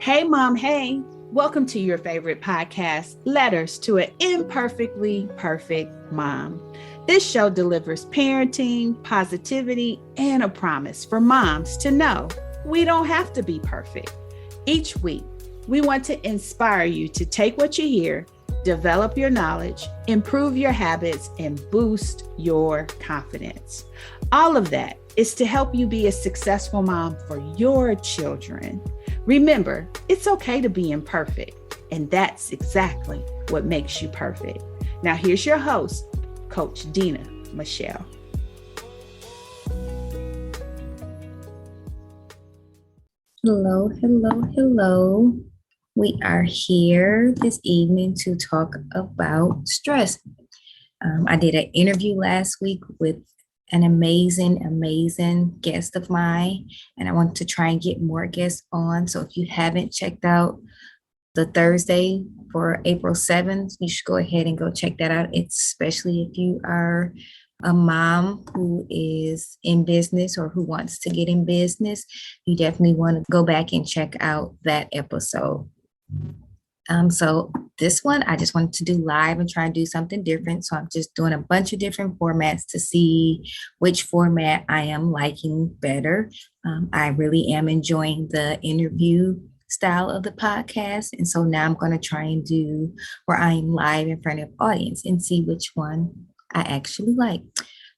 Hey, Mom. Hey, welcome to your favorite podcast, Letters to an Imperfectly Perfect Mom. This show delivers parenting, positivity, and a promise for moms to know we don't have to be perfect. Each week, we want to inspire you to take what you hear, develop your knowledge, improve your habits, and boost your confidence. All of that is to help you be a successful mom for your children. Remember, it's okay to be imperfect, and that's exactly what makes you perfect. Now, here's your host, Coach Dina Michelle. Hello. We are here this evening to talk about stress. I did an interview last week with an amazing guest of mine, and I want to try and get more guests on. So if you haven't checked out the Thursday for April 7th, you should go ahead and go check that out. It's especially if you are a mom who is in business or who wants to get in business, you definitely want to go back and check out that episode. So this one, I just wanted to do live and try and do something different. So I'm just doing a bunch of different formats to see which format I am liking better. I really am enjoying the interview style of the podcast. And so now I'm going to try and do where I am live in front of audience and see which one I actually like.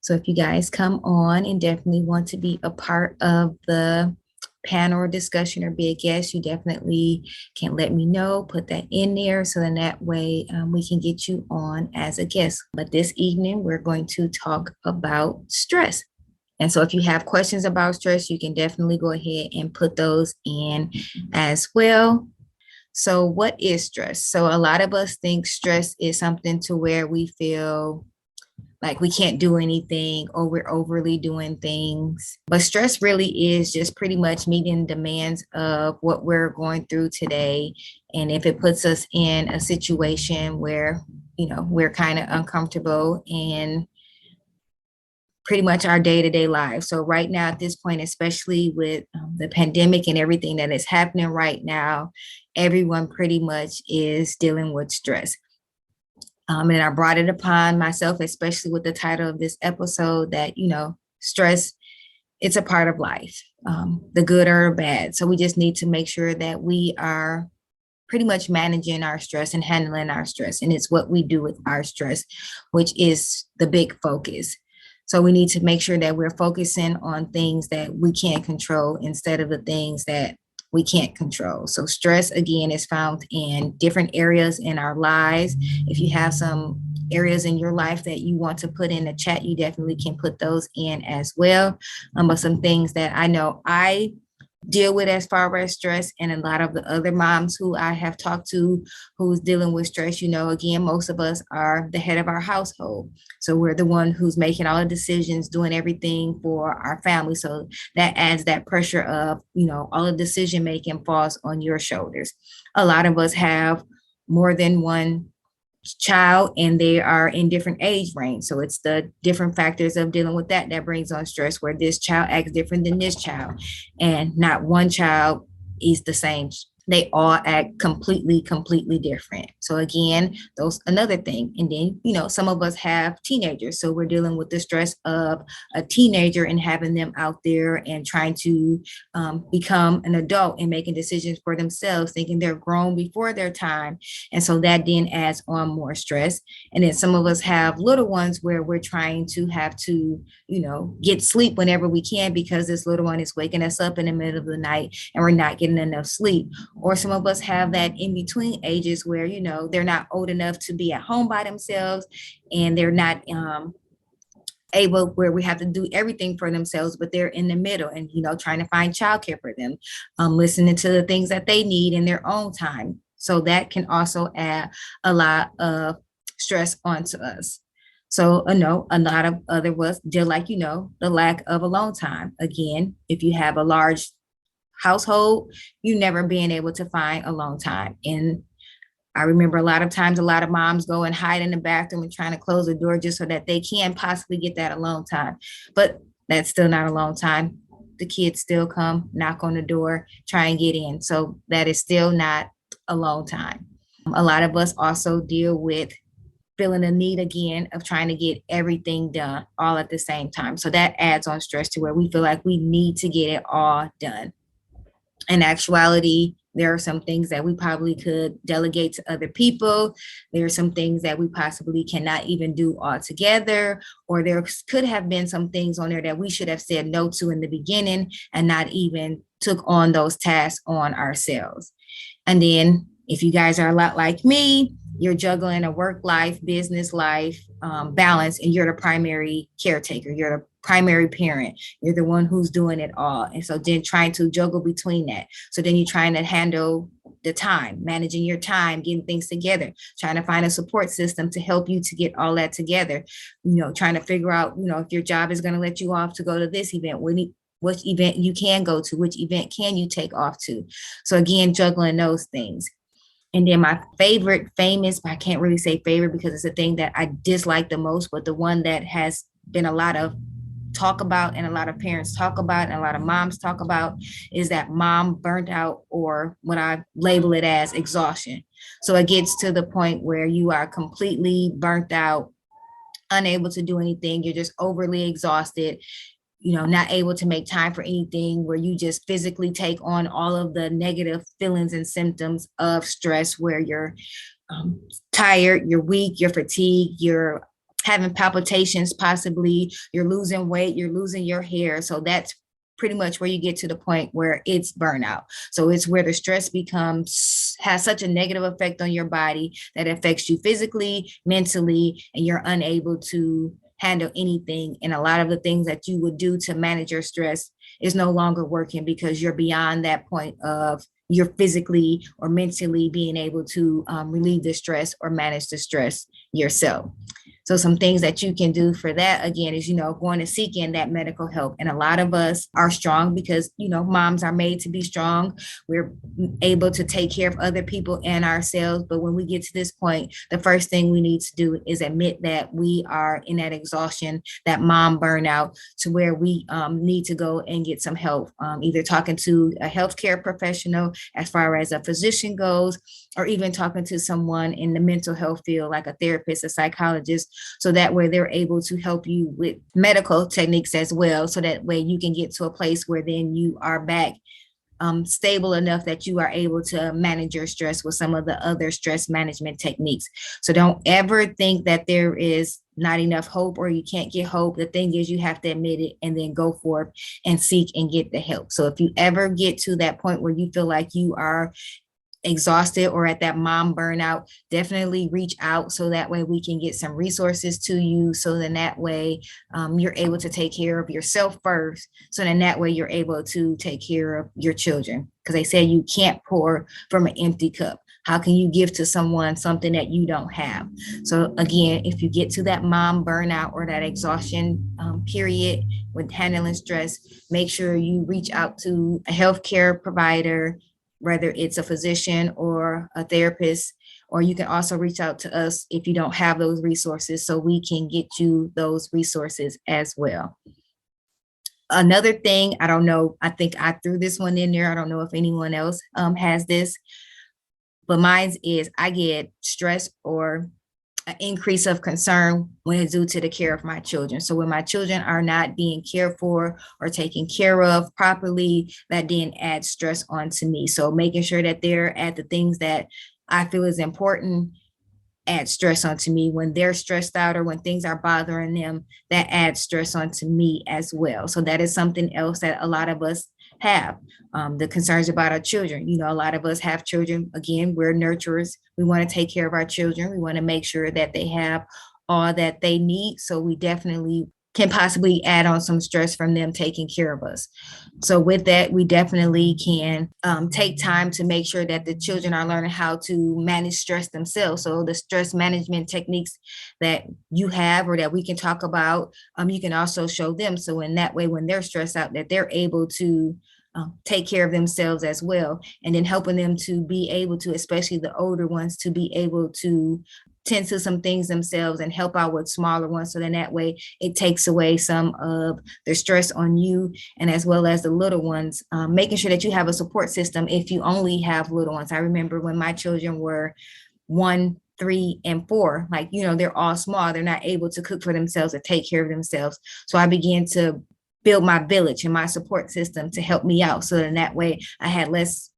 So if you guys come on and definitely want to be a part of the panel or discussion or be a guest, you definitely can let me know, put that in there, so then that way we can get you on as a guest. But this evening, we're going to talk about stress. And so if you have questions about stress, you can definitely go ahead and put those in as well. So what is stress? So a lot of us think stress is something to where we feel like we can't do anything or we're overly doing things. But stress really is just pretty much meeting demands of what we're going through today. And if it puts us in a situation where, we're kind of uncomfortable in pretty much our day-to-day lives. So right now at this point, especially with the pandemic and everything that is happening right now, everyone pretty much is dealing with stress. And I brought it upon myself, especially with the title of this episode, that, stress, it's a part of life, the good or bad. So we just need to make sure that we are pretty much managing our stress and handling our stress. And it's what we do with our stress, which is the big focus. So we need to make sure that we're focusing on things that we can't control instead of the things that we can't control. So stress, again, is found in different areas in our lives. If you have some areas in your life that you want to put in the chat, you definitely can put those in as well. But some things that I know I deal with as far as stress, and a lot of the other moms who I have talked to who's dealing with stress, again, most of us are the head of our household. So we're the one who's making all the decisions, doing everything for our family. So that adds that pressure of, all the decision making falls on your shoulders. A lot of us have more than one child and they are in different age range. So it's the different factors of dealing with that brings on stress, where this child acts different than this child, and not one child is the same. They all act completely different. So again, those another thing. And then, some of us have teenagers. So we're dealing with the stress of a teenager and having them out there and trying to become an adult and making decisions for themselves, thinking they're grown before their time. And so that then adds on more stress. And then some of us have little ones where we're trying to have to, get sleep whenever we can, because this little one is waking us up in the middle of the night and we're not getting enough sleep. Or some of us have that in between ages where, they're not old enough to be at home by themselves, and they're not able, where we have to do everything for themselves, but they're in the middle and, trying to find childcare for them, listening to the things that they need in their own time. So that can also add a lot of stress onto us. So a lot of other us deal like, the lack of alone time. Again, if you have a large household, you never being able to find alone time. And I remember a lot of times, a lot of moms go and hide in the bathroom and trying to close the door just so that they can possibly get that alone time. But that's still not alone time. the kids still come knock on the door, try and get in. So that is still not alone time. A lot of us also deal with feeling the need again of trying to get everything done all at the same time. So that adds on stress to where we feel like we need to get it all done. In actuality, there are some things that we probably could delegate to other people. There are some things that we possibly cannot even do altogether, or there could have been some things on there that we should have said no to in the beginning and not even took on those tasks on ourselves. And then if you guys are a lot like me, you're juggling a work life, business life balance, and you're the primary caretaker. You're the primary parent. You're the one who's doing it all. And so then trying to juggle between that. So then you're trying to handle the time, managing your time, getting things together, trying to find a support system to help you to get all that together, trying to figure out, if your job is going to let you off to go to this event, which event you can go to, which event can you take off to. So again, juggling those things. And then my favorite, famous, I can't really say favorite because it's a thing that I dislike the most, but the one that has been a lot of talk about and a lot of parents talk about and a lot of moms talk about is that mom burnt out, or what I label it as exhaustion. So it gets to the point where you are completely burnt out, unable to do anything. You're just overly exhausted, not able to make time for anything, where you just physically take on all of the negative feelings and symptoms of stress, where you're tired, you're weak, you're fatigued, you're having palpitations, possibly, you're losing weight, you're losing your hair. So that's pretty much where you get to the point where it's burnout. So it's where the stress has such a negative effect on your body that it affects you physically, mentally, and you're unable to handle anything. And a lot of the things that you would do to manage your stress is no longer working because you're beyond that point of you're physically or mentally being able to relieve the stress or manage the stress yourself. So some things that you can do for that, again, is, going to seek in that medical help. And a lot of us are strong because, moms are made to be strong. We're able to take care of other people and ourselves. But when we get to this point, the first thing we need to do is admit that we are in that exhaustion, that mom burnout, to where we need to go and get some help, either talking to a healthcare professional as far as a physician goes, or even talking to someone in the mental health field, like a therapist, a psychologist, so that way they're able to help you with medical techniques as well. So that way you can get to a place where then you are back stable enough that you are able to manage your stress with some of the other stress management techniques. So don't ever think that there is not enough hope or you can't get hope. The thing is, you have to admit it and then go forth and seek and get the help. So if you ever get to that point where you feel like you are exhausted or at that mom burnout, definitely reach out so that way we can get some resources to you. So then that way you're able to take care of yourself first. So then that way you're able to take care of your children, because they say you can't pour from an empty cup. How can you give to someone something that you don't have? So again, if you get to that mom burnout or that exhaustion period with handling stress, make sure you reach out to a healthcare provider, whether it's a physician or a therapist, or you can also reach out to us if you don't have those resources, so we can get you those resources as well. Another thing, I don't know, I think I threw this one in there. I don't know if anyone else has this, but mine is I get stress or an increase of concern when it's due to the care of my children. So when my children are not being cared for or taken care of properly, that then adds stress onto me. So making sure that they're at the things that I feel is important adds stress onto me. When they're stressed out or when things are bothering them, that adds stress onto me as well. So that is something else that a lot of us have. The concerns about our children. A lot of us have children. Again, we're nurturers. We want to take care of our children. We want to make sure that they have all that they need. So we definitely can possibly add on some stress from them taking care of us. So with that, we definitely can take time to make sure that the children are learning how to manage stress themselves. So the stress management techniques that you have or that we can talk about, you can also show them. So in that way, when they're stressed out, that they're able to take care of themselves as well. And then helping them to be able to, especially the older ones, to be able to tend to some things themselves and help out with smaller ones. So then that way it takes away some of the stress on you and as well as the little ones, making sure that you have a support system if you only have little ones. I remember when my children were 1, 3, and 4, like, they're all small. They're not able to cook for themselves or take care of themselves. So I began to build my village and my support system to help me out. So then that way I had less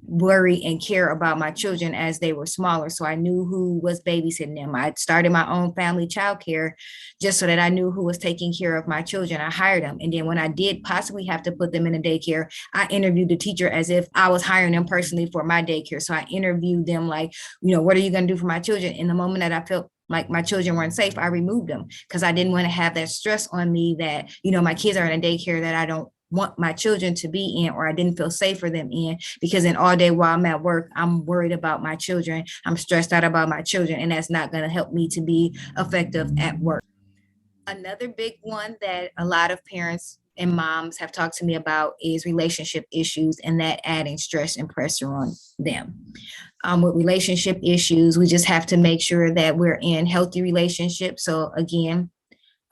worry and care about my children as they were smaller. So I knew who was babysitting them. I started my own family childcare just so that I knew who was taking care of my children. I hired them. And then when I did possibly have to put them in a daycare, I interviewed the teacher as if I was hiring them personally for my daycare. So I interviewed them like, what are you going to do for my children? In the moment that I felt like my children weren't safe, I removed them because I didn't want to have that stress on me that, my kids are in a daycare that I don't want my children to be in, or I didn't feel safe for them in, because then all day while I'm at work, I'm worried about my children. I'm stressed out about my children, and that's not going to help me to be effective at work. Another big one that a lot of parents and moms have talked to me about is relationship issues and that adding stress and pressure on them. With relationship issues, we just have to make sure that we're in healthy relationships. So again,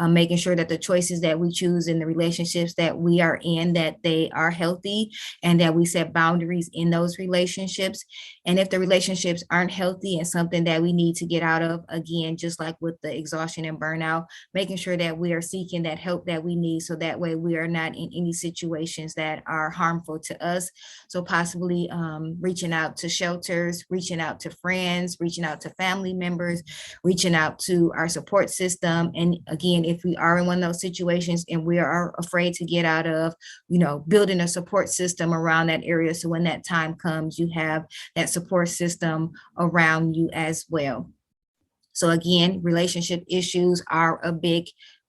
making sure that the choices that we choose in the relationships that we are in, that they are healthy and that we set boundaries in those relationships. And if the relationships aren't healthy and something that we need to get out of, again, just like with the exhaustion and burnout, making sure that we are seeking that help that we need so that way we are not in any situations that are harmful to us. So possibly reaching out to shelters, reaching out to friends, reaching out to family members, reaching out to our support system. And again, if we are in one of those situations and we are afraid to get out of, building a support system around that area. So when that time comes, you have that support system around you as well. So again, relationship issues are a big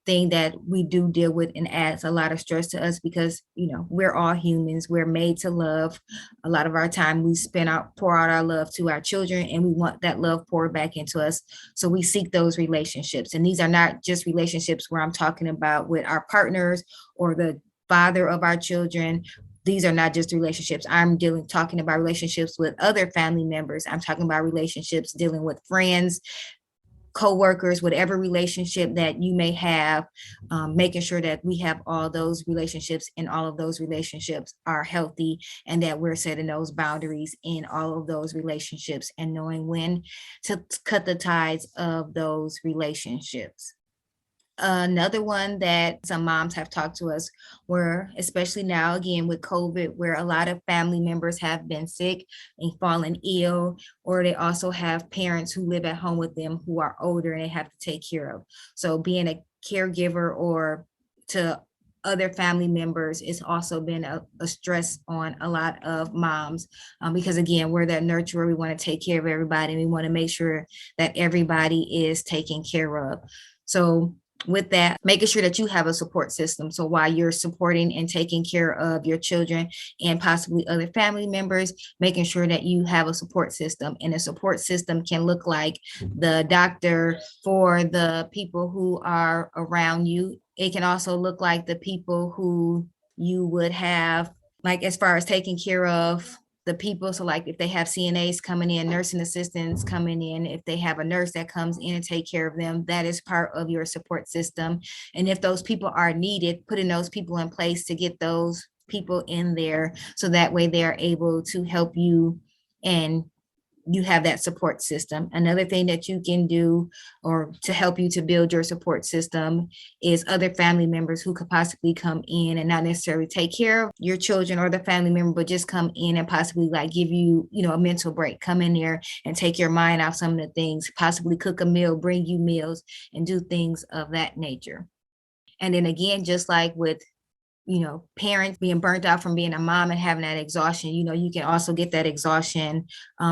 thing that we do deal with and adds a lot of stress to us because, we're all humans. We're made to love. A lot of our time we pour out our love to our children, and we want that love poured back into us. So we seek those relationships. And these are not just relationships where I'm talking about with our partners or the father of our children. These are not just relationships. I'm talking about relationships with other family members. I'm talking about relationships dealing with friends, co-workers, whatever relationship that you may have, making sure that we have all those relationships and all of those relationships are healthy and that we're setting those boundaries in all of those relationships and knowing when to cut the ties of those relationships. Another one that some moms have talked to us were, especially now again with COVID, where a lot of family members have been sick and fallen ill, or they also have parents who live at home with them who are older and they have to take care of. So being a caregiver or to other family members has also been a stress on a lot of moms because again, we're that nurturer. We want to take care of everybody and we want to make sure that everybody is taken care of. So with that, making sure that you have a support system. So while you're supporting and taking care of your children and possibly other family members, making sure that you have a support system. And a support system can look like the doctor for the people who are around you. It can also look like the people who you would have, like as far as taking care of the people. So like if they have CNAs coming in, nursing assistants coming in, if they have a nurse that comes in and take care of them, that is part of your support system. And if those people are needed, putting those people in place to get those people in there so that way they are able to help you and you have that support system. Another thing that you can do or to help you to build your support system is other family members who could possibly come in and not necessarily take care of your children or the family member, but just come in and possibly like give you, a mental break, come in there and take your mind off some of the things, possibly cook a meal, bring you meals and do things of that nature. And then again, just like with parents being burnt out from being a mom and having that exhaustion, you can also get that exhaustion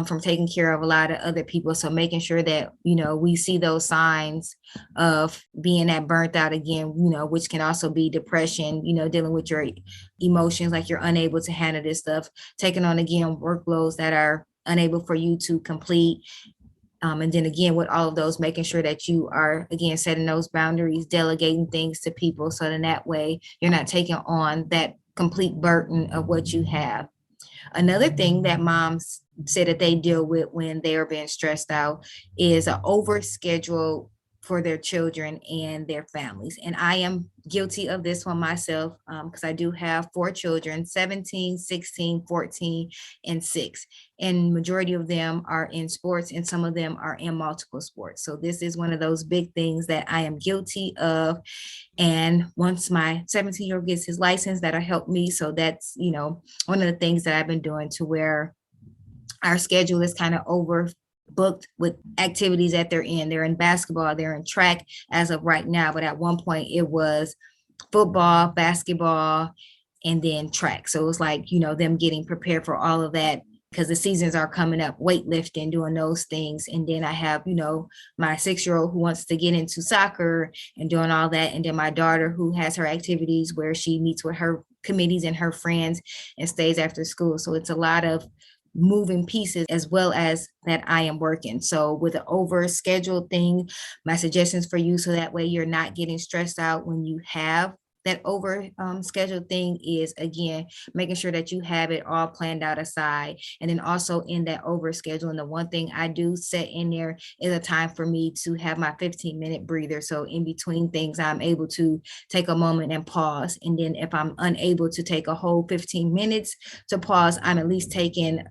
from taking care of a lot of other people. So making sure that, we see those signs of being that burnt out again, which can also be depression, dealing with your emotions, like you're unable to handle this stuff, taking on again workloads that are unable for you to complete. And then again, with all of those, making sure that you are, again, setting those boundaries, delegating things to people. So then that way you're not taking on that complete burden of what you have. Another thing that moms say that they deal with when they are being stressed out is an overschedule for their children and their families. And I am guilty of this one myself because I do have 4 children, 17, 16, 14, and 6. And majority of them are in sports and some of them are in multiple sports. So this is one of those big things that I am guilty of. And once my 17-year-old gets his license, that'll help me. So that's, one of the things that I've been doing to where our schedule is kind of overbooked with activities that they're in. They're in basketball, they're in track as of right now. But at one point it was football, basketball, and then track. So it was like, them getting prepared for all of that because the seasons are coming up, weightlifting, doing those things. And then I have, my 6-year-old who wants to get into soccer and doing all that. And then my daughter who has her activities where she meets with her committees and her friends and stays after school. So it's a lot of moving pieces as well as that I am working. So with an over scheduled thing, my suggestions for you so that way you're not getting stressed out when you have that over scheduled thing is, again, making sure that you have it all planned out aside. And then also in that over schedule, and the one thing I do set in there is a time for me to have my 15-minute breather. So in between things, I'm able to take a moment and pause. And then if I'm unable to take a whole 15 minutes to pause, I'm at least taking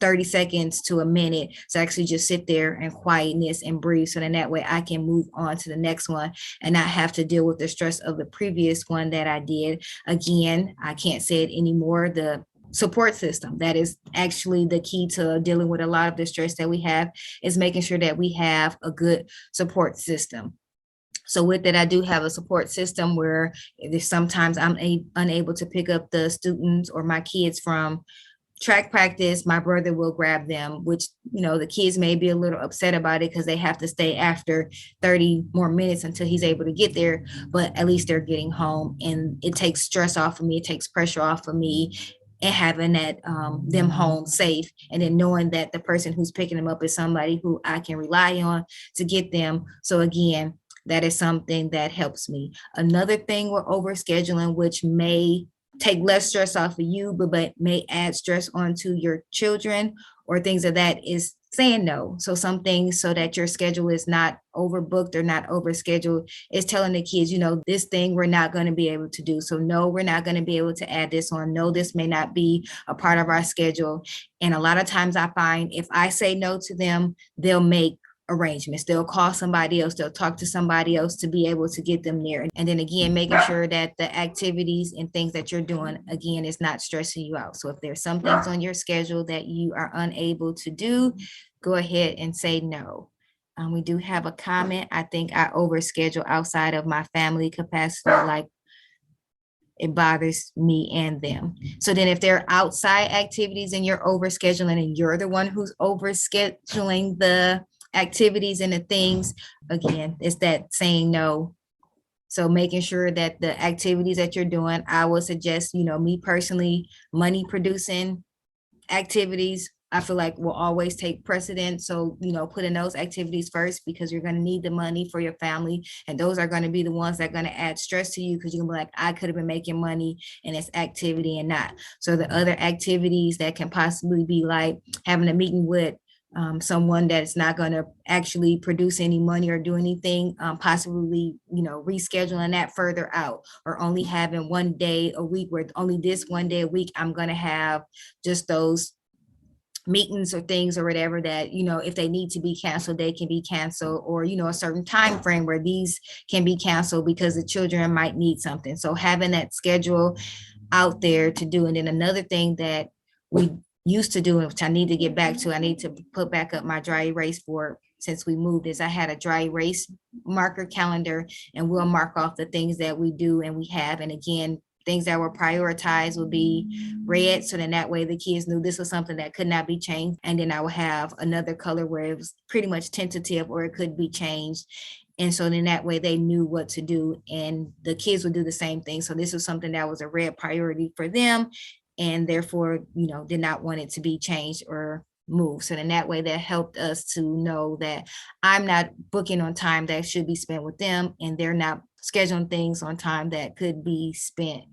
30 seconds to a minute to actually just sit there and quietness and breathe. So then that way I can move on to the next one and not have to deal with the stress of the previous one that I did. Again, I can't say it anymore. The support system, that is actually the key to dealing with a lot of the stress that we have, is making sure that we have a good support system. So with that, I do have a support system where sometimes I'm unable to pick up the students or my kids from track practice. My brother will grab them, which, the kids may be a little upset about it because they have to stay after 30 more minutes until he's able to get there, but at least they're getting home, and it takes stress off of me. It takes pressure off of me, and having that them home safe, and then knowing that the person who's picking them up is somebody who I can rely on to get them. So again, that is something that helps me. Another thing with overscheduling, which may take less stress off of you, but may add stress onto your children or things of that, is saying no. So some things so that your schedule is not overbooked or not overscheduled is telling the kids, this thing we're not going to be able to do. So no, we're not going to be able to add this on. No, this may not be a part of our schedule. And a lot of times I find if I say no to them, they'll make arrangements. They'll call somebody else, they'll talk to somebody else to be able to get them there. And then again, making sure that the activities and things that you're doing, again, is not stressing you out. So if there's some things on your schedule that you are unable to do, go ahead and say no. We do have a comment. I think I overschedule outside of my family capacity, like it bothers me and them. So then if there are outside activities and you're overscheduling and you're the one who's overscheduling the activities and the things, again, it's that saying no. So making sure that the activities that you're doing, I would suggest, me personally, money producing activities, I feel like will always take precedence. So, put in those activities first because you're going to need the money for your family. And those are going to be the ones that are going to add stress to you because you're going to be like, I could have been making money in this activity and not. So the other activities that can possibly be like having a meeting with someone that's not going to actually produce any money or do anything, possibly, rescheduling that further out, or only having one day a week where only this one day a week I'm going to have just those meetings or things or whatever that, if they need to be canceled, they can be canceled, or, a certain time frame where these can be canceled because the children might need something. So having that schedule out there to do. And then another thing that we used to do, which I need to get back to, I need to put back up my dry erase board since we moved, is I had a dry erase marker calendar, and we'll mark off the things that we do and we have. And again, things that were prioritized would be red. So then that way the kids knew this was something that could not be changed. And then I would have another color where it was pretty much tentative or it could be changed. And so then that way they knew what to do, and the kids would do the same thing. So this was something that was a red priority for them, and therefore, did not want it to be changed or moved. So then that way that helped us to know that I'm not booking on time that should be spent with them, and they're not scheduling things on time that could be spent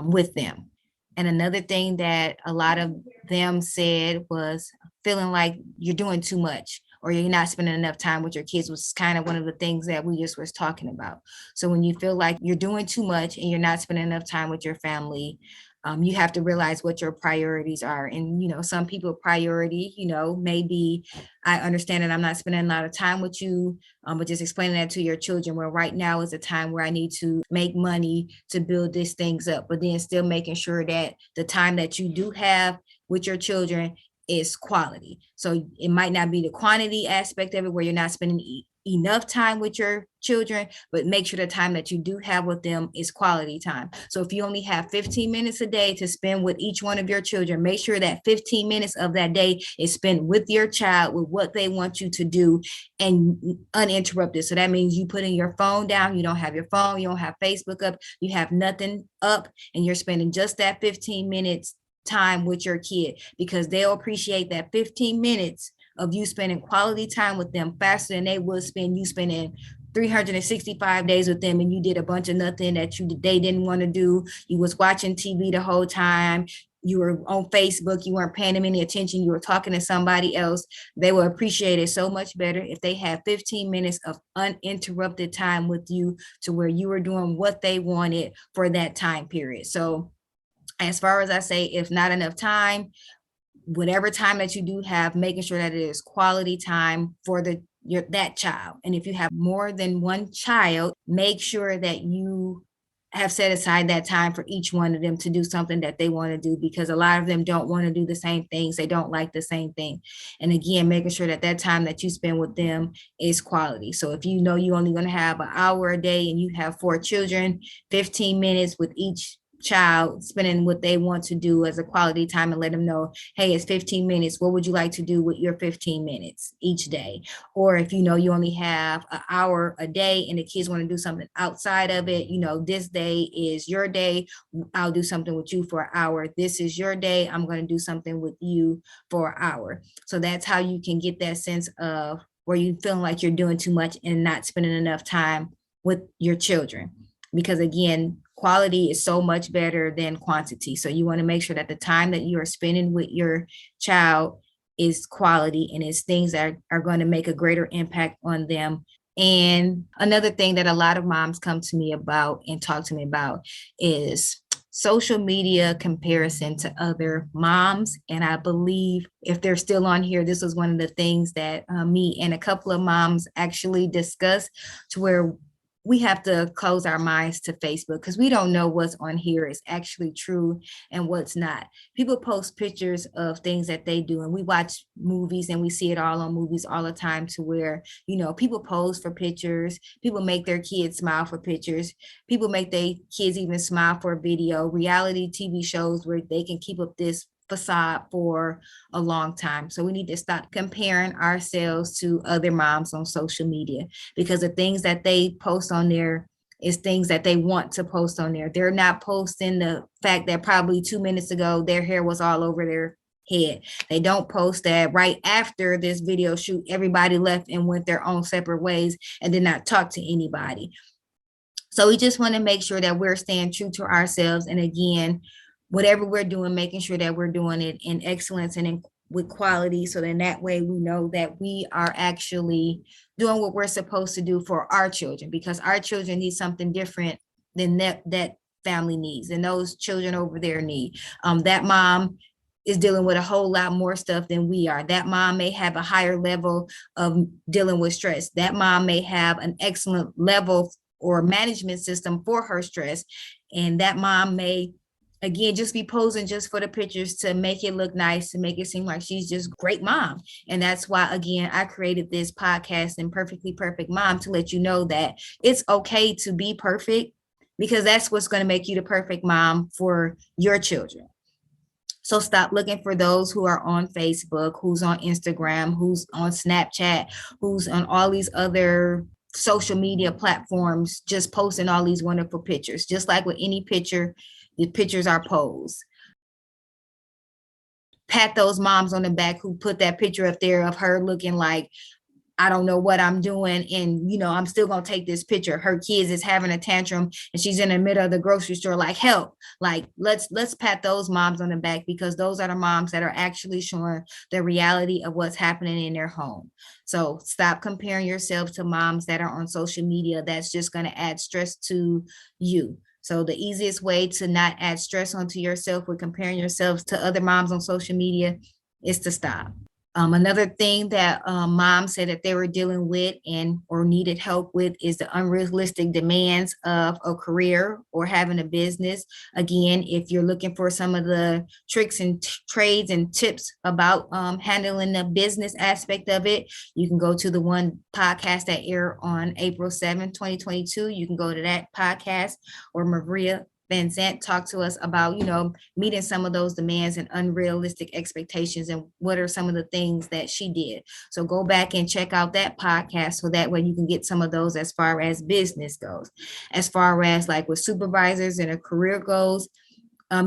with them. And another thing that a lot of them said was feeling like you're doing too much or you're not spending enough time with your kids, was kind of one of the things that we just was talking about. So when you feel like you're doing too much and you're not spending enough time with your family, you have to realize what your priorities are. And, some people priority, maybe I understand that I'm not spending a lot of time with you, but just explaining that to your children, where right now is a time where I need to make money to build these things up, but then still making sure that the time that you do have with your children is quality. So it might not be the quantity aspect of it where you're not spending enough time with your children, but make sure the time that you do have with them is quality time. So if you only have 15 minutes a day to spend with each one of your children, make sure that 15 minutes of that day is spent with your child, with what they want you to do, and uninterrupted. So that means you putting your phone down, you don't have your phone, you don't have Facebook up, you have nothing up, and you're spending just that 15 minutes time with your kid, because they'll appreciate that 15 minutes of you spending quality time with them faster than they would spend you spending 365 days with them, and you did a bunch of nothing that they didn't want to do. You was watching TV the whole time. You were on Facebook. You weren't paying them any attention. You were talking to somebody else. They will appreciate it so much better if they have 15 minutes of uninterrupted time with you, to where you were doing what they wanted for that time period. So as far as I say, if not enough time, whatever time that you do have, making sure that it is quality time for that child. And if you have more than one child, make sure that you have set aside that time for each one of them to do something that they want to do, because a lot of them don't want to do the same things. They don't like the same thing. And again, making sure that that time that you spend with them is quality. So if you know you're only going to have an hour a day and you have 4 children, 15 minutes with each child, spending what they want to do as a quality time, and let them know, hey, it's 15 minutes. What would you like to do with your 15 minutes each day? Or if you know you only have an hour a day and the kids want to do something outside of it, this day is your day. I'll do something with you for an hour. This is your day. I'm going to do something with you for an hour. So that's how you can get that sense of where you feeling like you're doing too much and not spending enough time with your children. Because again, quality is so much better than quantity. So you want to make sure that the time that you are spending with your child is quality, and it's things that are going to make a greater impact on them. And another thing that a lot of moms come to me about and talk to me about is social media comparison to other moms. And I believe if they're still on here, this was one of the things that me and a couple of moms actually discussed, to where we have to close our minds to Facebook, because we don't know what's on here is actually true and what's not. People post pictures of things that they do, and we watch movies and we see it all on movies all the time, to where, people pose for pictures, people make their kids smile for pictures, people make their kids even smile for a video, reality TV shows where they can keep up this facade for a long time. So we need to stop comparing ourselves to other moms on social media, because the things that they post on there is things that they want to post on there. They're not posting the fact that probably 2 minutes ago their hair was all over their head. They don't post that right after this video shoot everybody left and went their own separate ways and did not talk to anybody. So we just want to make sure that we're staying true to ourselves, and again, whatever we're doing, making sure that we're doing it in excellence and with quality. So then that way we know that we are actually doing what we're supposed to do for our children, because our children need something different than that family needs, and those children over there need. That mom is dealing with a whole lot more stuff than we are. That mom may have a higher level of dealing with stress. That mom may have an excellent level or management system for her stress. And that mom may, again, just be posing just for the pictures to make it look nice, to make it seem like she's just great mom. And that's why, again, I created this podcast, Imperfectly Perfect Mom, to let you know that it's okay to be perfect, because that's what's going to make you the perfect mom for your children. So stop looking for those who are on Facebook, who's on Instagram, who's on Snapchat, who's on all these other social media platforms, just posting all these wonderful pictures. Just like with any picture, the pictures are posed. Pat those moms on the back who put that picture up there of her looking like, I don't know what I'm doing. And, I'm still going to take this picture. Her kids is having a tantrum and she's in the middle of the grocery store, like, help. Like, let's pat those moms on the back, because those are the moms that are actually showing the reality of what's happening in their home. So stop comparing yourself to moms that are on social media. That's just going to add stress to you. So the easiest way to not add stress onto yourself with comparing yourselves to other moms on social media is to stop. Another thing that moms said that they were dealing with and or needed help with is the unrealistic demands of a career or having a business. Again, if you're looking for some of the tricks and trades and tips about handling the business aspect of it, you can go to the one podcast that aired on April 7th, 2022. You can go to that podcast, or Maria Vincent talked to us about, meeting some of those demands and unrealistic expectations, and what are some of the things that she did. So go back and check out that podcast, so that way you can get some of those as far as business goes. As far as like with supervisors and a career goes,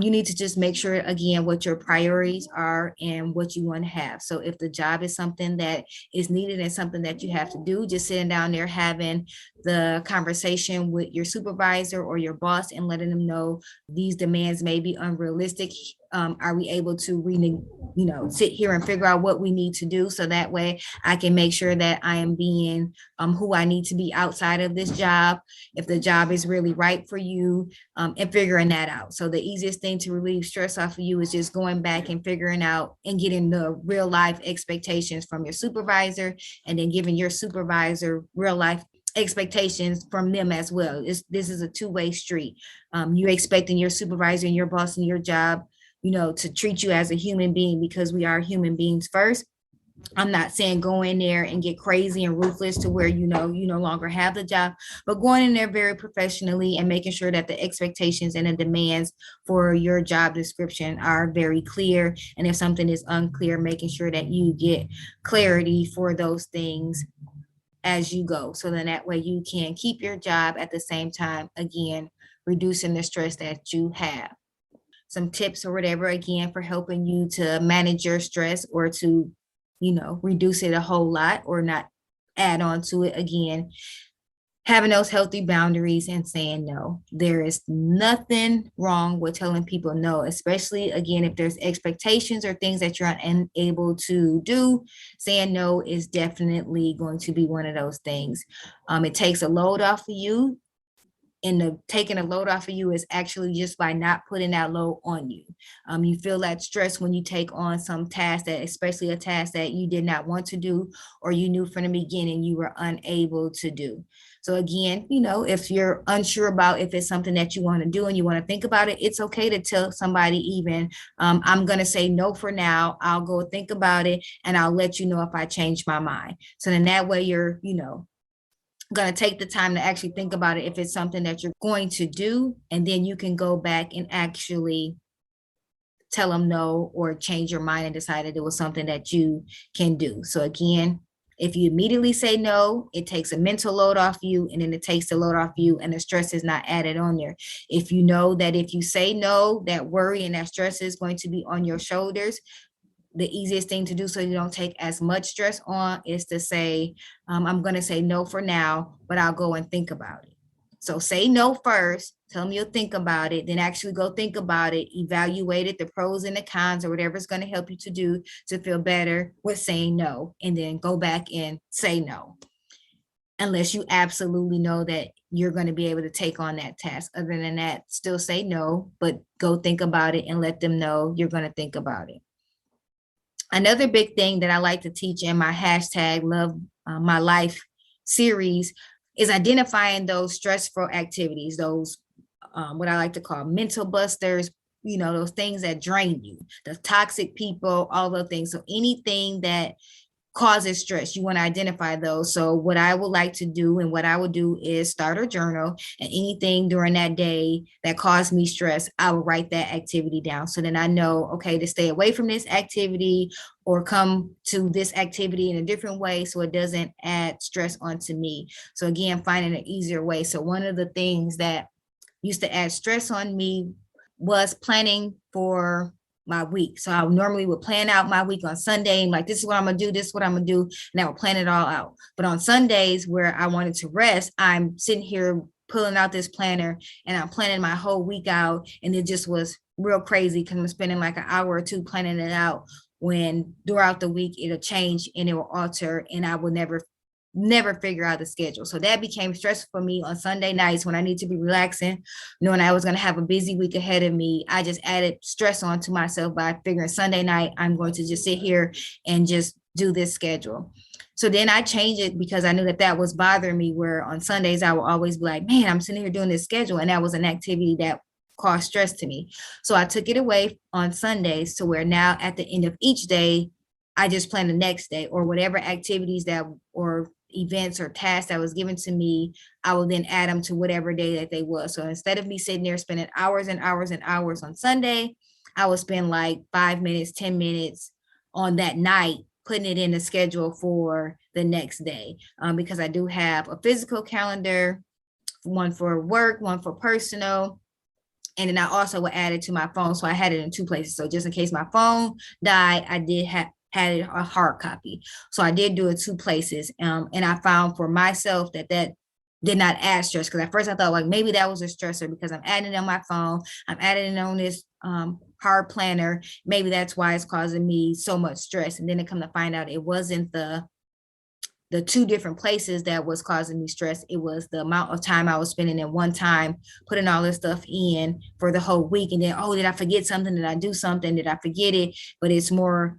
you need to just make sure, again, what your priorities are and what you want to have. So if the job is something that is needed and something that you have to do, just sitting down there having the conversation with your supervisor or your boss and letting them know these demands may be unrealistic. Are we able to sit here and figure out what we need to do, so that way I can make sure that I am being who I need to be outside of this job, if the job is really right for you, and figuring that out. So the easiest thing to relieve stress off of you is just going back and figuring out and getting the real life expectations from your supervisor, and then giving your supervisor real life expectations from them as well. This is a two-way street. You're expecting your supervisor and your boss in your job, to treat you as a human being, because we are human beings first. I'm not saying go in there and get crazy and ruthless to where you no longer have the job, but going in there very professionally and making sure that the expectations and the demands for your job description are very clear. And if something is unclear, making sure that you get clarity for those things as you go. So then that way you can keep your job at the same time, again, reducing the stress that you have. Some tips or whatever, again, for helping you to manage your stress, or to reduce it a whole lot or not add on to it. Again, having those healthy boundaries and saying no. There is nothing wrong with telling people no, especially, again, if there's expectations or things that you're unable to do. Saying no is definitely going to be one of those things. It takes a load off of you. And the taking a load off of you is actually just by not putting that load on you. You feel that stress when you take on some task, that especially a task that you did not want to do, or you knew from the beginning you were unable to do. So again, if you're unsure about if it's something that you want to do and you want to think about it, it's okay to tell somebody, even, I'm going to say no for now. I'll go think about it and I'll let you know if I change my mind. So then that way you're, going to take the time to actually think about it if it's something that you're going to do, and then you can go back and actually tell them no, or change your mind and decide that it was something that you can do. So again, if you immediately say no, it takes a mental load off you, and then it takes the load off you, and the stress is not added on there. If you know that if you say no, that worry and that stress is going to be on your shoulders, the easiest thing to do so you don't take as much stress on is to say, I'm going to say no for now, but I'll go and think about it. So say no first, tell them you'll think about it, then actually go think about it, evaluate it, the pros and the cons, or whatever is going to help you to do to feel better with saying no, and then go back and say no. Unless you absolutely know that you're going to be able to take on that task. Other than that, still say no, but go think about it and let them know you're going to think about it. Another big thing that I like to teach in my hashtag Love My Life series is identifying those stressful activities, those what I like to call mental busters, those things that drain you, the toxic people, all those things. So anything that causes stress, you want to identify those. So what I would like to do, and what I would do, is start a journal, and anything during that day that caused me stress, I will write that activity down. So then I know, okay, to stay away from this activity or come to this activity in a different way, so it doesn't add stress onto me. So again, finding an easier way. So one of the things that used to add stress on me was planning for my week. So I normally would plan out my week on Sunday, and like, this is what I'm gonna do, this is what I'm gonna do, and I would plan it all out. But on Sundays where I wanted to rest, I'm sitting here pulling out this planner and I'm planning my whole week out, and it just was real crazy because I'm spending like an hour or two planning it out, when throughout the week it'll change and it will alter, and I will never figure out the schedule. So that became stressful for me on Sunday nights when I need to be relaxing, knowing I was going to have a busy week ahead of me. I just added stress onto myself by figuring Sunday night, I'm going to just sit here and just do this schedule. So then I changed it because I knew that that was bothering me, where on Sundays I will always be like, man, I'm sitting here doing this schedule. And that was an activity that caused stress to me. So I took it away on Sundays to where now at the end of each day, I just plan the next day, or whatever activities that or events or tasks that was given to me, I will then add them to whatever day that they was. So instead of me sitting there spending hours and hours and hours on Sunday, I will spend like 5 minutes, 10 minutes on that night, putting it in the schedule for the next day. Because I do have a physical calendar, one for work, one for personal. And then I also would add it to my phone. So I had it in two places. So just in case my phone died, I did had a hard copy. So I did do it two places. And I found for myself that did not add stress. Because at first I thought like maybe that was a stressor because I'm adding it on my phone. I'm adding it on this hard planner. Maybe that's why it's causing me so much stress. And then it come to find out it wasn't the two different places that was causing me stress. It was the amount of time I was spending in one time putting all this stuff in for the whole week. And then, oh, did I forget something? Did I do something? Did I forget it? But it's more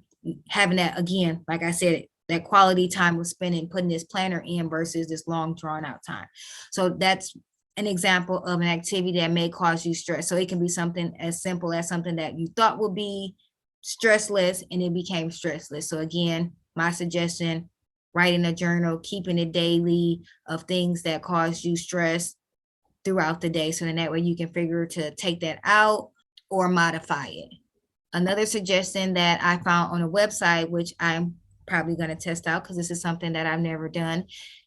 having that, again, like I said, that quality time was spending putting this planner in versus this long drawn out time. So that's an example of an activity that may cause you stress. So it can be something as simple as something that you thought would be stressless and it became stressless. So again, my suggestion, writing a journal, keeping it daily of things that cause you stress throughout the day. So then that way you can figure to take that out or modify it. Another suggestion that I found on a website, which I'm probably going to test out because this is something that I've never done,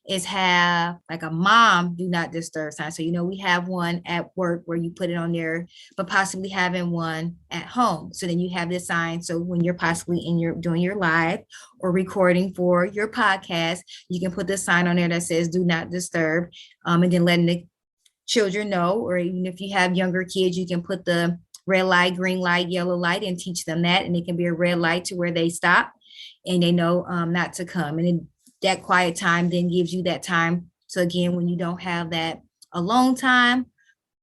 is have like a mom do not disturb sign. So, we have one at work where you put it on there, but possibly having one at home. So then you have this sign. So when you're possibly doing your live or recording for your podcast, you can put this sign on there that says do not disturb, and then letting the children know, or even if you have younger kids, you can put the red light, green light, yellow light, and teach them that. And it can be a red light to where they stop and they know not to come. And then that quiet time then gives you that time. So again, when you don't have that alone time,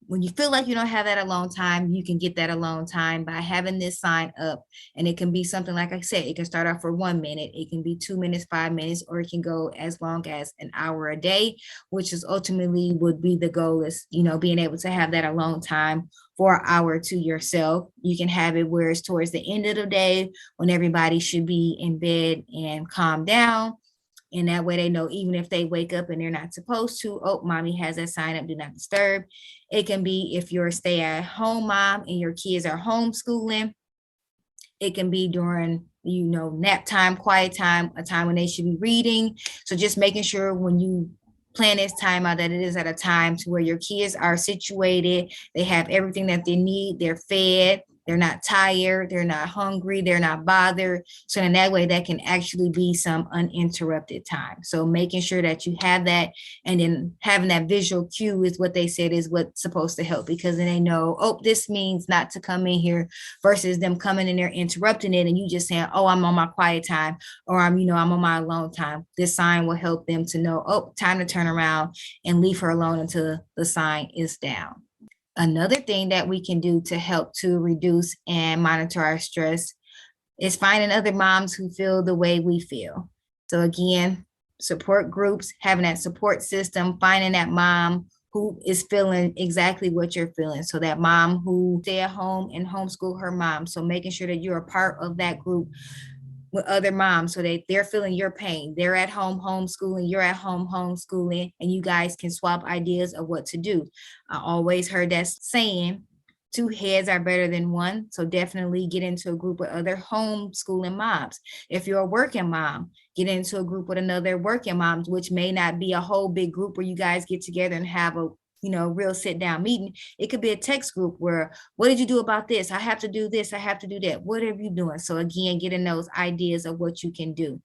when you feel like you don't have that alone time, you can get that alone time by having this sign up. And it can be something, like I said, it can start off for 1 minute, it can be 2 minutes, 5 minutes, or it can go as long as an hour a day, which is ultimately would be the goal is, being able to have that alone time for an hour to yourself. You can have it where it's towards the end of the day when everybody should be in bed and calm down. And that way they know, even if they wake up and they're not supposed to, oh, mommy has that sign up, do not disturb. It can be if you're a stay-at-home mom and your kids are homeschooling. It can be during, nap time, quiet time, a time when they should be reading. So just making sure when you plan this time out that it is at a time to where your kids are situated, they have everything that they need, they're fed, they're not tired, they're not hungry, they're not bothered. So in that way, that can actually be some uninterrupted time. So making sure that you have that, and then having that visual cue is what they said is what's supposed to help, because then they know, oh, this means not to come in here, versus them coming in there interrupting it and you just saying, oh, I'm on my quiet time, or I'm on my alone time. This sign will help them to know, oh, time to turn around and leave her alone until the sign is down. Another thing that we can do to help to reduce and monitor our stress is finding other moms who feel the way we feel. So again, support groups, having that support system, finding that mom who is feeling exactly what you're feeling. So that mom who stay at home and homeschool her mom. So making sure that you're a part of that group with other moms, so they're feeling your pain. They're at home homeschooling, you're at home homeschooling, and you guys can swap ideas of what to do. I always heard that saying, 2 heads are better than one. So definitely get into a group with other homeschooling moms. If you're a working mom, get into a group with another working moms, which may not be a whole big group where you guys get together and have a real sit down meeting. It could be a text group where, what did you do about this? I have to do this. I have to do that. What are you doing? So again, getting those ideas of what you can do.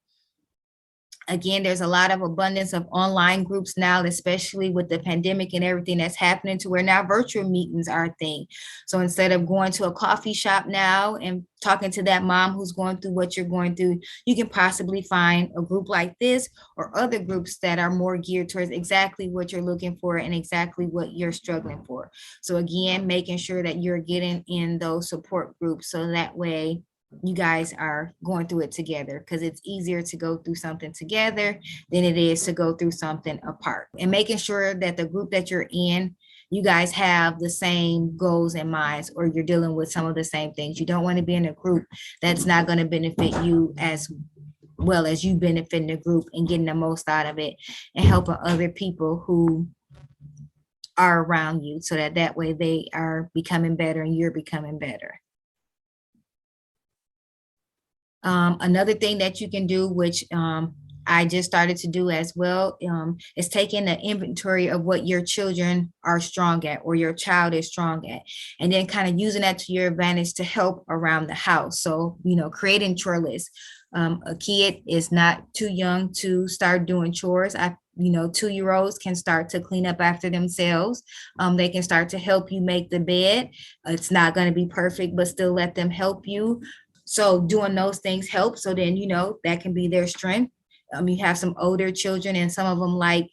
Again, there's a lot of abundance of online groups now, especially with the pandemic and everything that's happening, to where now virtual meetings are a thing. So instead of going to a coffee shop now and talking to that mom who's going through what you're going through, you can possibly find a group like this or other groups that are more geared towards exactly what you're looking for and exactly what you're struggling for. So again, making sure that you're getting in those support groups so that way you guys are going through it together, because it's easier to go through something together than it is to go through something apart. And making sure that the group that you're in, you guys have the same goals and minds, or you're dealing with some of the same things. You don't want to be in a group that's not going to benefit you as well as you benefiting the group and getting the most out of it and helping other people who are around you, so that way they are becoming better and you're becoming better. Another thing that you can do, which I just started to do as well, is taking an inventory of what your children are strong at or your child is strong at, and then kind of using that to your advantage to help around the house. So, creating chore lists. A kid is not too young to start doing chores. 2-year-olds can start to clean up after themselves. They can start to help you make the bed. It's not going to be perfect, but still let them help you. So doing those things help. So then, that can be their strength. You have some older children, and some of them like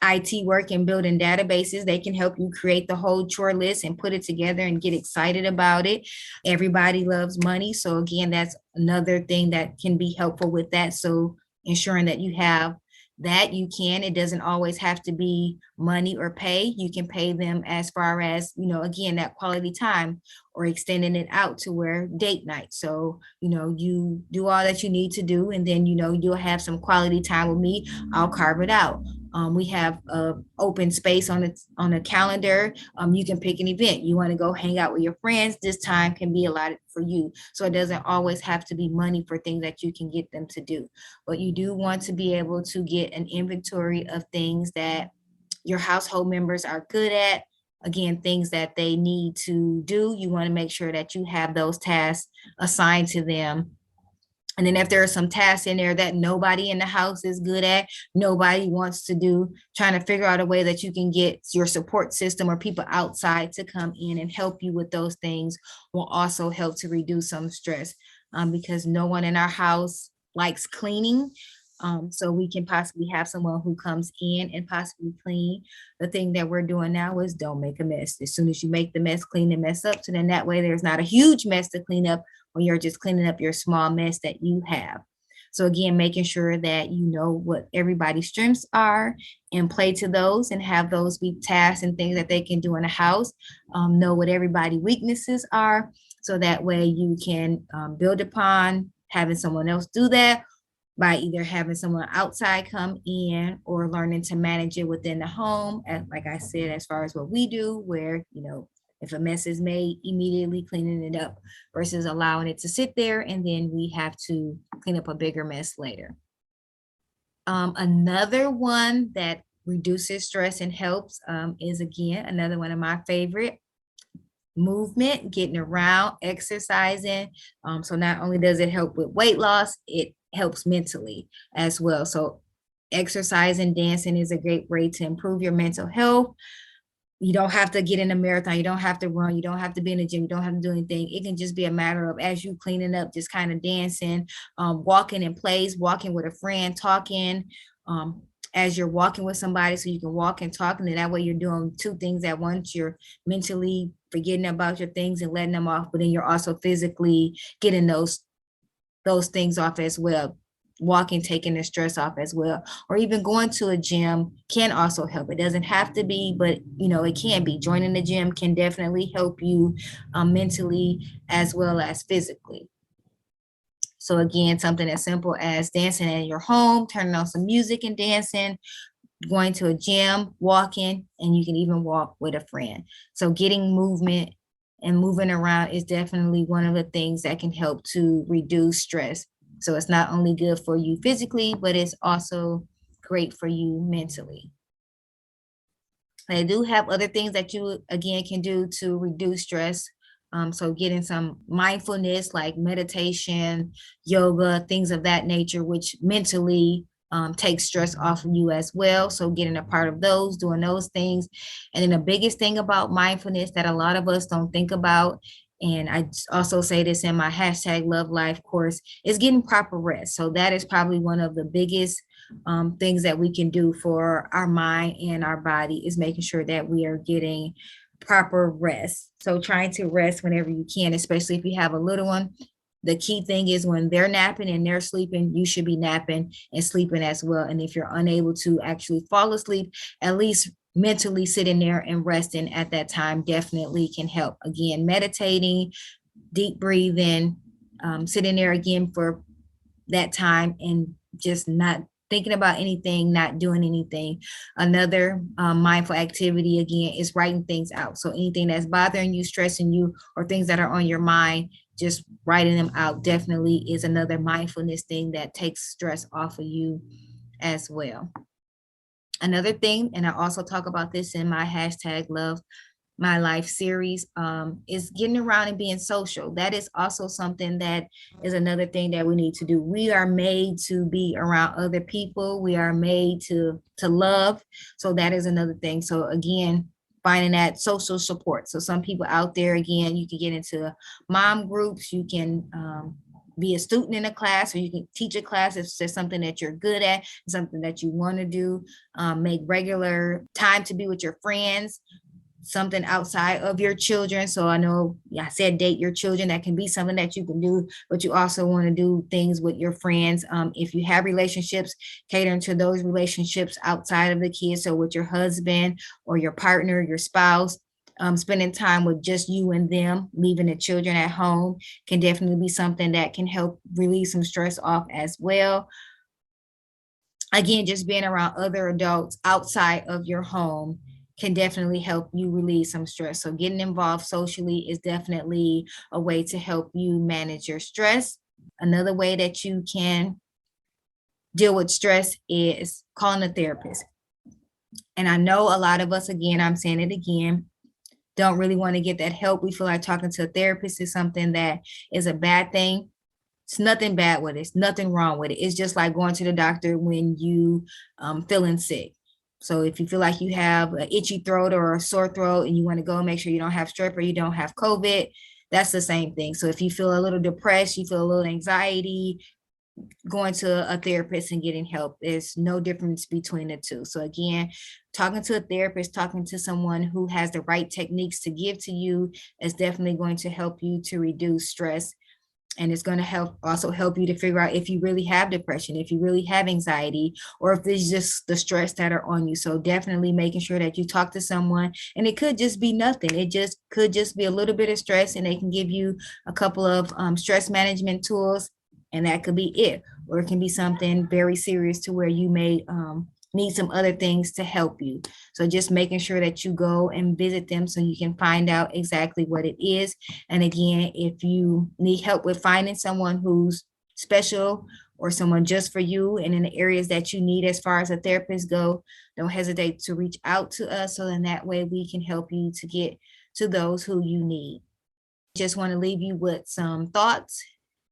IT work and building databases. They can help you create the whole chore list and put it together and get excited about it. Everybody loves money. So again, that's another thing that can be helpful with that. So ensuring that you have that it doesn't always have to be money or pay. You can pay them as far as, again, that quality time, or extending it out to where date night. So, you do all that you need to do, and then, you'll have some quality time with me. I'll carve it out. We have open space on a calendar. You can pick an event. You want to go hang out with your friends. This time can be allotted for you. So it doesn't always have to be money for things that you can get them to do. But you do want to be able to get an inventory of things that your household members are good at. Again, things that they need to do. You want to make sure that you have those tasks assigned to them. And then if there are some tasks in there that nobody in the house is good at, nobody wants to do, trying to figure out a way that you can get your support system or people outside to come in and help you with those things will also help to reduce some stress, because no one in our house likes cleaning. So we can possibly have someone who comes in and possibly clean. The thing that we're doing now is don't make a mess. As soon as you make the mess, clean the mess up. So then that way there's not a huge mess to clean up when you're just cleaning up your small mess that you have. So again, making sure that you know what everybody's strengths are and play to those and have those be tasks and things that they can do in the house. Know what everybody's weaknesses are, so that way you can build upon having someone else do that, by either having someone outside come in or learning to manage it within the home. And like I said, as far as what we do, where, if a mess is made, immediately cleaning it up versus allowing it to sit there and then we have to clean up a bigger mess later. Another one that reduces stress and helps is, again, another one of my favorite: movement, getting around, exercising. So not only does it help with weight loss, it helps mentally as well. So exercising, dancing is a great way to improve your mental health. You don't have to get in a marathon. You don't have to run. You don't have to be in the gym. You don't have to do anything. It can just be a matter of, as you cleaning up, just kind of dancing, walking in place, walking with a friend, talking, as you're walking with somebody, so you can walk and talk. And then that way you're doing two things at once. You're mentally forgetting about your things and letting them off, but then you're also physically getting those things off as well. Walking, taking the stress off as well, or even going to a gym can also help. It doesn't have to be, but it can be. Joining the gym can definitely help you mentally as well as physically. So again, something as simple as dancing in your home, turning on some music and dancing, going to a gym, walking, and you can even walk with a friend. So getting movement and moving around is definitely one of the things that can help to reduce stress. So it's not only good for you physically, but it's also great for you mentally. They do have other things that you, again, can do to reduce stress. So getting some mindfulness like meditation, yoga, things of that nature, which mentally takes stress off of you as well. So getting a part of those, doing those things. And then the biggest thing about mindfulness that a lot of us don't think about, and I also say this in my hashtag love life course, is getting proper rest. So that is probably one of the biggest things that we can do for our mind and our body, is making sure that we are getting proper rest. So trying to rest whenever you can, especially if you have a little one. The key thing is when they're napping and they're sleeping, you should be napping and sleeping as well. And if you're unable to actually fall asleep, at least mentally sitting there and resting at that time definitely can help. Again, meditating, deep breathing, sitting there again for that time and just not thinking about anything, not doing anything. Another mindful activity, again, is writing things out. So anything that's bothering you, stressing you, or things that are on your mind, just writing them out definitely is another mindfulness thing that takes stress off of you as well. Another thing, and I also talk about this in my hashtag love my life series, is getting around and being social. That is also something that is another thing that we need to do. We are made to be around other people. We are made to love. So that is another thing. So again, finding that social support. So some people out there, again, you can get into mom groups. You can be a student in a class, or you can teach a class if there's something that you're good at, something that you want to do. Make regular time to be with your friends, something outside of your children. So I know, I said date your children. That can be something that you can do, but you also want to do things with your friends. If you have relationships, catering to those relationships outside of the kids. So with your husband or your partner, your spouse, spending time with just you and them, leaving the children at home, can definitely be something that can help release some stress off as well. Again, just being around other adults outside of your home can definitely help you release some stress. So getting involved socially is definitely a way to help you manage your stress. Another way that you can deal with stress is calling a therapist. And I know a lot of us, again, I'm saying it again, don't really want to get that help. We feel like talking to a therapist is something that is a bad thing. It's nothing bad with it. It's nothing wrong with it. It's just like going to the doctor when you feeling sick. So if you feel like you have an itchy throat or a sore throat and you want to go and make sure you don't have strep or you don't have COVID, that's the same thing. So if you feel a little depressed, you feel a little anxiety, going to a therapist and getting help, there's no difference between the two. So again, talking to a therapist, talking to someone who has the right techniques to give to you is definitely going to help you to reduce stress. And it's going to also help you to figure out if you really have depression, if you really have anxiety, or if it's just the stress that are on you. So definitely making sure that you talk to someone, and it could just be nothing. It just could just be a little bit of stress, and they can give you a couple of stress management tools, and that could be it. Or it can be something very serious to where you may need some other things to help you. So just making sure that you go and visit them so you can find out exactly what it is. And again, if you need help with finding someone who's special or someone just for you and in the areas that you need as far as a therapist go, don't hesitate to reach out to us, so then that way we can help you to get to those who you need. Just want to leave you with some thoughts.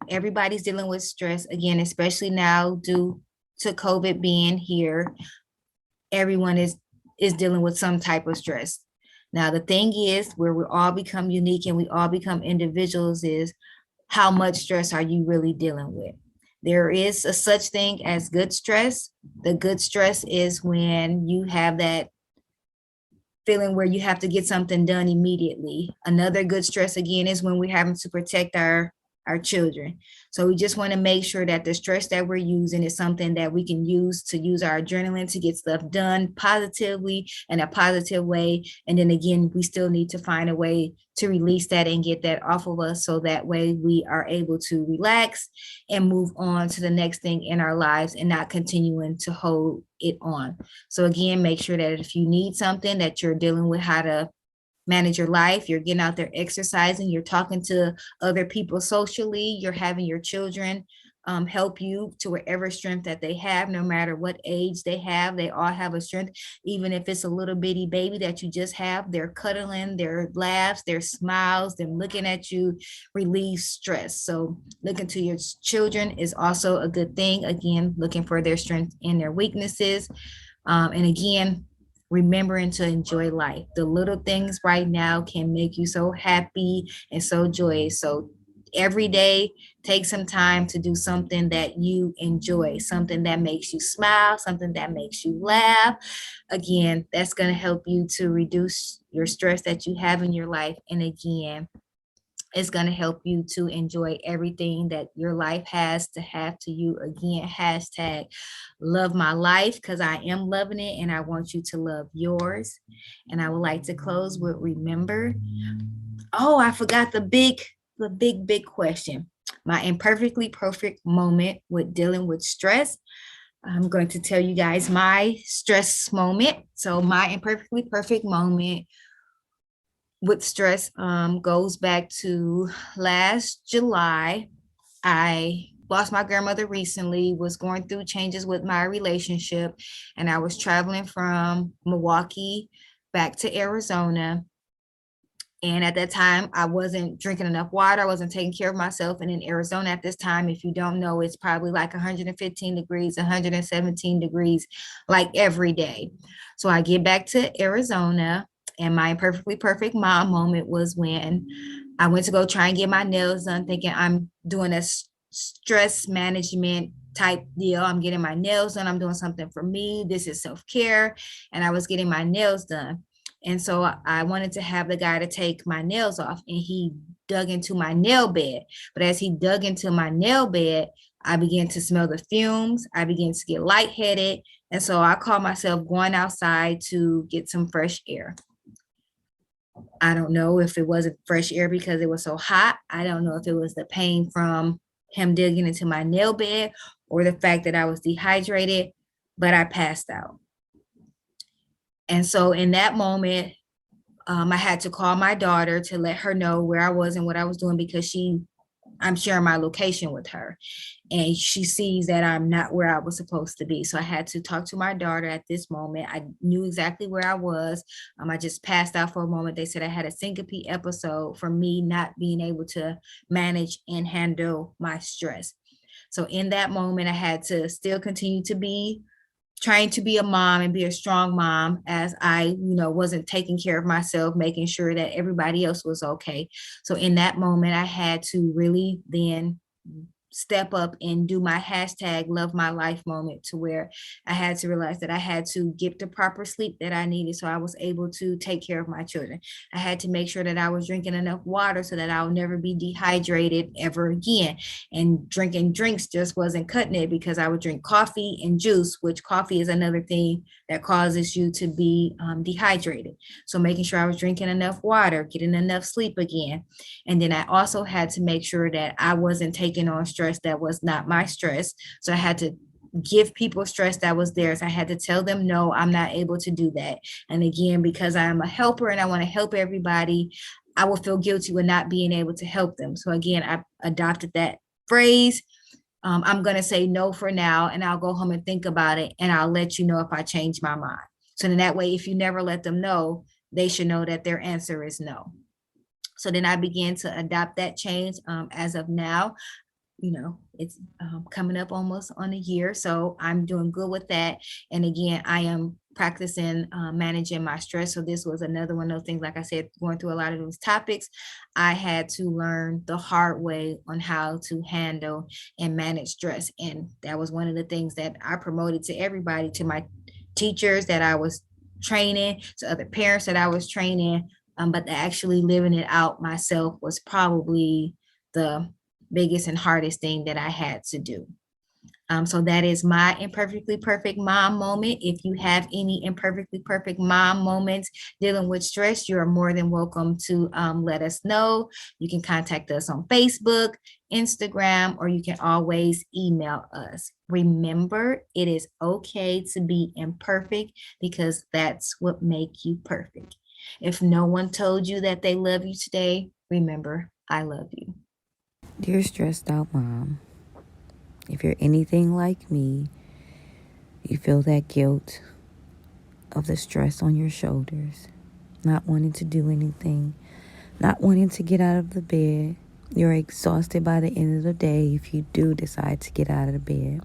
Everybody's dealing with stress, again, especially now due to COVID being here. Everyone is dealing with some type of stress. Now, the thing is, where we all become unique and we all become individuals, is how much stress are you really dealing with? There is a such thing as good stress. The good stress is when you have that feeling where you have to get something done immediately. Another good stress, again, is when we're having to protect our children. So we just want to make sure that the stress that we're using is something that we can use our adrenaline to get stuff done positively in a positive way. And then again, we still need to find a way to release that and get that off of us, so that way we are able to relax and move on to the next thing in our lives and not continuing to hold it on. So again, make sure that if you need something, that you're dealing with how to manage your life, you're getting out there exercising, you're talking to other people socially, you're having your children help you to whatever strength that they have, no matter what age they have. They all have a strength, even if it's a little bitty baby that you just have. Their cuddling, their laughs, their smiles, them looking at you relieve stress. So looking to your children is also a good thing. Again, looking for their strengths and their weaknesses. And again, remembering to enjoy life. The little things right now can make you so happy and so joyous. So every day, take some time to do something that you enjoy, something that makes you smile, something that makes you laugh. Again, that's going to help you to reduce your stress that you have in your life. And again, it's going to help you to enjoy everything that your life has to have to you. Again, hashtag love my life, because I am loving it and I want you to love yours. And I would like to close with remember. Oh, I forgot the big question. My imperfectly perfect moment with dealing with stress. I'm going to tell you guys my stress moment. So my imperfectly perfect moment with stress goes back to last July. I lost my grandmother recently, was going through changes with my relationship, and I was traveling from Milwaukee back to Arizona. And at that time, I wasn't drinking enough water. I wasn't taking care of myself. And in Arizona at this time, if you don't know, it's probably like 115 degrees, 117 degrees, like every day. So I get back to Arizona, and my perfectly perfect mom moment was when I went to go try and get my nails done, thinking I'm doing a stress management type deal. I'm getting my nails done. I'm doing something for me. This is self-care. And I was getting my nails done. And so I wanted to have the guy to take my nails off, and he dug into my nail bed. But as he dug into my nail bed, I began to smell the fumes. I began to get lightheaded. And so I called myself going outside to get some fresh air. I don't know if it wasn't fresh air because it was so hot. I don't know if it was the pain from him digging into my nail bed or the fact that I was dehydrated, but I passed out. And so in that moment, I had to call my daughter to let her know where I was and what I was doing, because I'm sharing my location with her, and she sees that I'm not where I was supposed to be. So I had to talk to my daughter at this moment. I knew exactly where I was. I just passed out for a moment. They said I had a syncope episode from me not being able to manage and handle my stress. So in that moment, I had to still continue to be trying to be a mom and be a strong mom, as I, wasn't taking care of myself, making sure that everybody else was okay. So in that moment, I had to really then step up and do my hashtag love my life moment, to where I had to realize that I had to get the proper sleep that I needed so I was able to take care of my children. I had to make sure that I was drinking enough water so that I'll never be dehydrated ever again. And drinking drinks just wasn't cutting it, because I would drink coffee and juice, which coffee is another thing that causes you to be dehydrated. So making sure I was drinking enough water, getting enough sleep again. And then I also had to make sure that I wasn't taking on stress that was not my stress. So I had to give people stress that was theirs. I had to tell them, no, I'm not able to do that. And again, because I'm a helper and I want to help everybody, I will feel guilty with not being able to help them. So again, I adopted that phrase. I'm going to say no for now, and I'll go home and think about it, and I'll let you know if I change my mind. So then that way, if you never let them know, they should know that their answer is no. So then I began to adopt that change. As of now, it's coming up almost on a year. So I'm doing good with that. And again, I am practicing managing my stress. So this was another one of those things, like I said, going through a lot of those topics, I had to learn the hard way on how to handle and manage stress. And that was one of the things that I promoted to everybody, to my teachers that I was training, to other parents that I was training. But actually living it out myself was probably the biggest and hardest thing that I had to do. So that is my imperfectly perfect mom moment. If you have any imperfectly perfect mom moments dealing with stress, you are more than welcome to let us know. You can contact us on Facebook, Instagram, or you can always email us. Remember, it is okay to be imperfect, because that's what makes you perfect. If no one told you that they love you today, remember, I love you. Dear stressed out mom, If you're anything like me, you feel that guilt of the stress on your shoulders, not wanting to do anything, not wanting to get out of the bed. You're exhausted by the end of the day if you do decide to get out of the bed.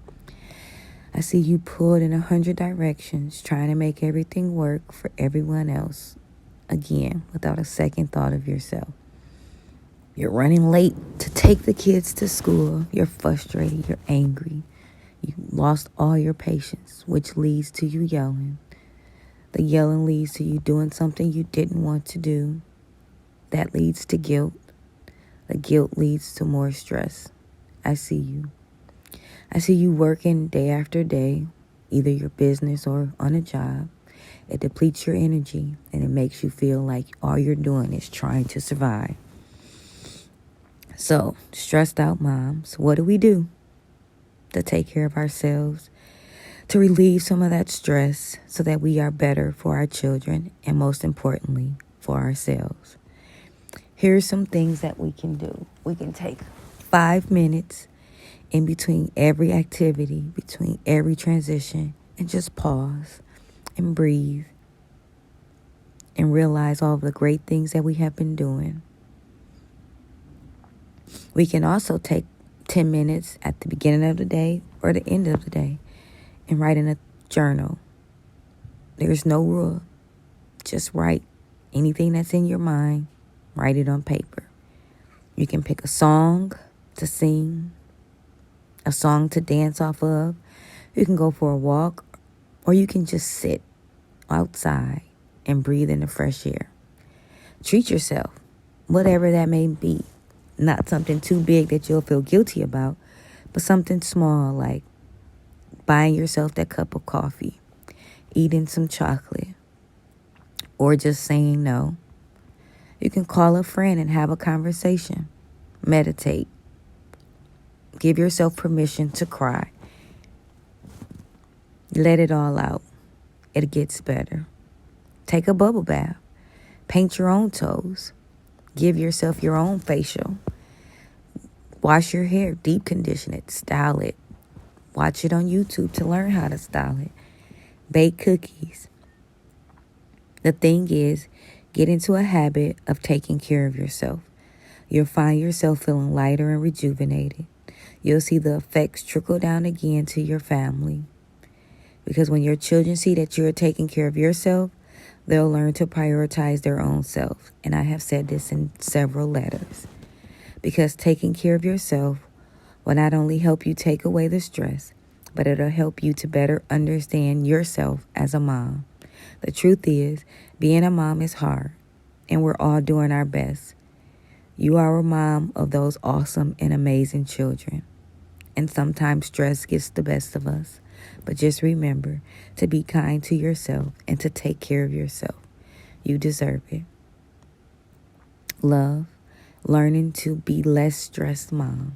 I see you pulled in 100 directions, trying to make everything work for everyone else, again, without a second thought of yourself. You're running late to take the kids to school. You're frustrated. You're angry. You lost all your patience, which leads to you yelling. The yelling leads to you doing something you didn't want to do. That leads to guilt. The guilt leads to more stress. I see you. I see you working day after day, either your business or on a job. It depletes your energy and it makes you feel like all you're doing is trying to survive. So, stressed out moms, what do we do to take care of ourselves, to relieve some of that stress so that we are better for our children and most importantly, for ourselves? Here's some things that we can do. We can take 5 minutes in between every activity, between every transition, and just pause and breathe and realize all of the great things that we have been doing. We can also take 10 minutes at the beginning of the day or the end of the day and write in a journal. There's no rule. Just write anything that's in your mind. Write it on paper. You can pick a song to sing, a song to dance off of. You can go for a walk, or you can just sit outside and breathe in the fresh air. Treat yourself, whatever that may be. Not something too big that you'll feel guilty about, but something small like buying yourself that cup of coffee, eating some chocolate, or just saying no. You can call a friend and have a conversation. Meditate. Give yourself permission to cry. Let it all out. It gets better. Take a bubble bath. Paint your own toes. Give yourself your own facial. Wash your hair. Deep condition it. Style it. Watch it on YouTube to learn how to style it. Bake cookies. The thing is, get into a habit of taking care of yourself. You'll find yourself feeling lighter and rejuvenated. You'll see the effects trickle down again to your family. Because when your children see that you're taking care of yourself, they'll learn to prioritize their own self. And I have said this in several letters. Because taking care of yourself will not only help you take away the stress, but it'll help you to better understand yourself as a mom. The truth is, being a mom is hard, and we're all doing our best. You are a mom of those awesome and amazing children. And sometimes stress gets the best of us. But just remember to be kind to yourself and to take care of yourself. You deserve it. Love, learning to be less stressed mom.